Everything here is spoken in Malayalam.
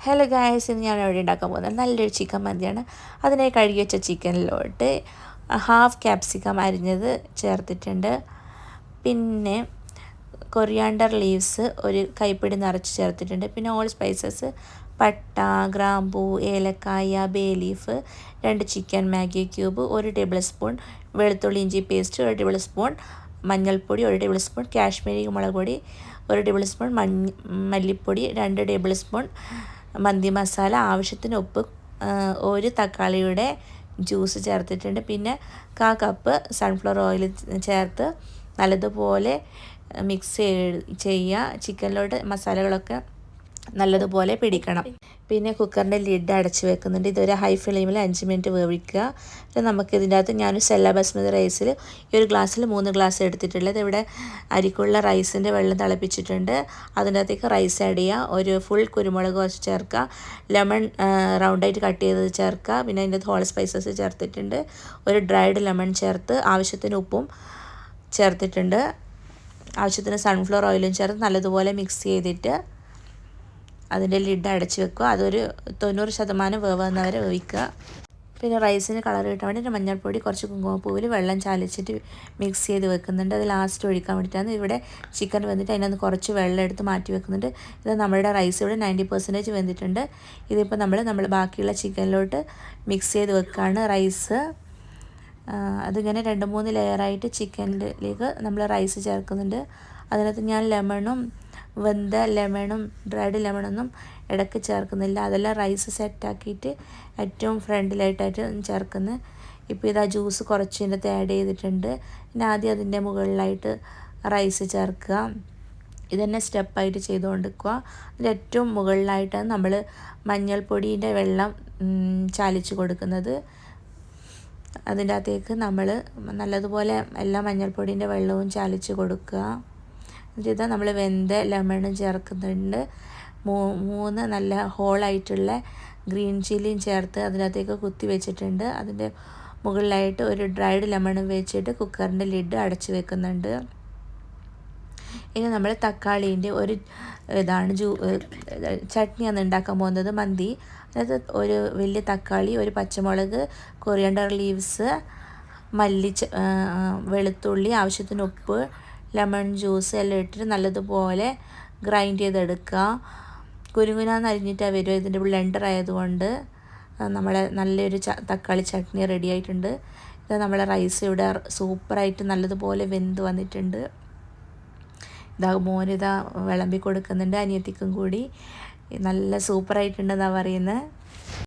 ഹലോ ഗായ്സ്, ഇന്ന് ഞാൻ ഇവിടെ ഉണ്ടാക്കാൻ പോകുന്നത് നല്ലൊരു ചിക്കൻ മന്തിയാണ്. അതിനായി കഴുകി വെച്ച ചിക്കനിലോട്ട് ഹാഫ് ക്യാപ്സിക്കം അരിഞ്ഞത് ചേർത്തിട്ടുണ്ട്. പിന്നെ കൊറിയാണ്ടർ ലീവ്സ് ഒരു കൈപ്പിടി നിറച്ച് ചേർത്തിട്ടുണ്ട്. പിന്നെ ഓൾ സ്പൈസസ് പട്ട, ഗ്രാമ്പൂ, ഏലക്കായ, bay leaf, 2 chicken Maggi cube, 1 table spoon വെളുത്തുള്ളി ഇഞ്ചി പേസ്റ്റ്, 1 ടേബിൾ സ്പൂൺ മഞ്ഞൾപ്പൊടി, 1 ടേബിൾ സ്പൂൺ കാശ്മീരി മുളക് പൊടി, 1 ടേബിൾ സ്പൂൺ മല്ലിപ്പൊടി, 2 ടേബിൾ സ്പൂൺ മന്തി മസാല, ആവശ്യത്തിന് ഉപ്പ്, 1 തക്കാളിയുടെ ജ്യൂസ് ചേർത്തിട്ടുണ്ട്. പിന്നെ 1/4 കപ്പ് സൺഫ്ലവർ ഓയിൽ ചേർത്ത് നല്ലതുപോലെ മിക്സ് ചെയ്യുക. ചിക്കനിലോട്ട് മസാലകളൊക്കെ നല്ലതുപോലെ പിടിക്കണം. പിന്നെ കുക്കറിൻ്റെ ലിഡ് അടച്ച് വെക്കുന്നുണ്ട്. ഇതൊരു ഹൈ ഫ്ലെയിമിൽ 5 മിനിറ്റ് വേവിക്കുക. നമുക്ക് ഇതിൻ്റെ അകത്ത് ഞാൻ സെല്ല ബസ്മതി റൈസിൽ ഈ ഒരു ഗ്ലാസ്സിൽ 3 ഗ്ലാസ് എടുത്തിട്ടുള്ളത്. ഇവിടെ അരിക്കുള്ള റൈസിൻ്റെ വെള്ളം തിളപ്പിച്ചിട്ടുണ്ട്. അതിൻ്റെ അകത്തേക്ക് റൈസ് ആഡ് ചെയ്യുക. ഒരു ഫുൾ കുരുമുളക് കുറച്ച് ചേർക്കുക. ലെമൺ റൗണ്ടായിട്ട് കട്ട് ചെയ്തത് ചേർക്കുക. പിന്നെ അതിൻ്റെ അകത്ത് ഹോൾ സ്പൈസസ് ചേർത്തിട്ടുണ്ട്. ഒരു ഡ്രൈഡ് ലെമൺ ചേർത്ത് ആവശ്യത്തിന് ഉപ്പും ചേർത്തിട്ടുണ്ട്. ആവശ്യത്തിന് സൺഫ്ലവർ ഓയിലും ചേർത്ത് നല്ലതുപോലെ മിക്സ് ചെയ്തിട്ട് അതിൻ്റെ ലിഡ് അടച്ച് വെക്കുക. അതൊരു 90% വേവുന്നവരെ വേവിക്കുക. പിന്നെ റൈസിന് കളർ കിട്ടാൻ വേണ്ടി മഞ്ഞൾപ്പൊടി, കുറച്ച് കുങ്കുമപ്പൂവിൽ വെള്ളം ചാലിച്ചിട്ട് മിക്സ് ചെയ്ത് വെക്കുന്നുണ്ട്. അത് ലാസ്റ്റ് ഒഴിക്കാൻ വേണ്ടിയിട്ടാണ്. ഇവിടെ ചിക്കൻ വെന്തിട്ട് അതിനകത്ത് കുറച്ച് വെള്ളം എടുത്ത് മാറ്റി വെക്കുന്നുണ്ട്. ഇത് നമ്മുടെ റൈസ് ഇവിടെ 90% വെന്തിട്ടുണ്ട്. ഇതിപ്പോൾ നമ്മൾ ബാക്കിയുള്ള ചിക്കനിലോട്ട് മിക്സ് ചെയ്ത് വെക്കുകയാണ് റൈസ്. അതിങ്ങനെ 2-3 ലെയറായിട്ട് ചിക്കനിലേക്ക് നമ്മൾ റൈസ് ചേർക്കുന്നുണ്ട്. അതിനകത്ത് ഞാൻ വെന്ത ലെമണും ഡ്രൈഡ് ലെമണൊന്നും ഇടയ്ക്ക് ചേർക്കുന്നില്ല. അതെല്ലാം റൈസ് സെറ്റാക്കിയിട്ട് ഏറ്റവും ഫ്രണ്ടിലായിട്ടായിട്ട് ചേർക്കുന്നത്. ഇപ്പോൾ ഇതാ ജ്യൂസ് കുറച്ച് ഇതിനകത്ത് ആഡ് ചെയ്തിട്ടുണ്ട്. പിന്നെ ആദ്യം അതിൻ്റെ മുകളിലായിട്ട് റൈസ് ചേർക്കുക. ഇതന്നെ സ്റ്റെപ്പായിട്ട് ചെയ്തുകൊണ്ടിരിക്കുക. അതിൻ്റെ ഏറ്റവും മുകളിലായിട്ടാണ് നമ്മൾ മഞ്ഞൾപ്പൊടീൻ്റെ വെള്ളം ചാലിച്ച് കൊടുക്കുന്നത്. അതിൻ്റെ അകത്തേക്ക് നമ്മൾ നല്ലതുപോലെ എല്ലാ മഞ്ഞൾപ്പൊടീൻ്റെ വെള്ളവും ചാലിച്ച് കൊടുക്കുക. എന്നിട്ട് നമ്മൾ വെന്ത ലെമണും ചേർക്കുന്നുണ്ട്. 3 നല്ല ഹോളായിട്ടുള്ള ഗ്രീൻ ചില്ലിയും ചേർത്ത് അതിനകത്തേക്ക് കുത്തി വെച്ചിട്ടുണ്ട്. അതിൻ്റെ മുകളിലായിട്ട് ഒരു ഡ്രൈഡ് ലെമണും വെച്ചിട്ട് കുക്കറിൻ്റെ ലിഡ് അടച്ച് വെക്കുന്നുണ്ട്. ഇനി നമ്മൾ തക്കാളീൻ്റെ ഒരു ചട്നിയാണ് ഉണ്ടാക്കാൻ പോകുന്നത്, മന്തി. അതിനകത്ത് ഒരു വലിയ തക്കാളി, ഒരു പച്ചമുളക്, കൊറിയാണ്ടർ ലീവ്സ്, വെളുത്തുള്ളി, ആവശ്യത്തിന് ഉപ്പ്, ലെമൺ ജ്യൂസ് എല്ലാം ഇട്ടിട്ട് നല്ലതുപോലെ ഗ്രൈൻഡ് ചെയ്തെടുക്കുക. കുരുകുനാന്ന് അരിഞ്ഞിട്ടാണ് വരിക. ഇതിൻ്റെ ബ്ലെൻഡർ ആയതുകൊണ്ട് നമ്മളെ നല്ലൊരു തക്കാളി ചട്നി റെഡി ആയിട്ടുണ്ട്. ഇത് നമ്മളെ റൈസ് ഇവിടെ സൂപ്പറായിട്ട് നല്ലതുപോലെ വെന്ത് വന്നിട്ടുണ്ട്. മോനിതാ വിളമ്പി കൊടുക്കുന്നുണ്ട്, അനിയത്തിക്കും കൂടി. നല്ല സൂപ്പറായിട്ടുണ്ടെന്നാണ് പറയുന്നത്.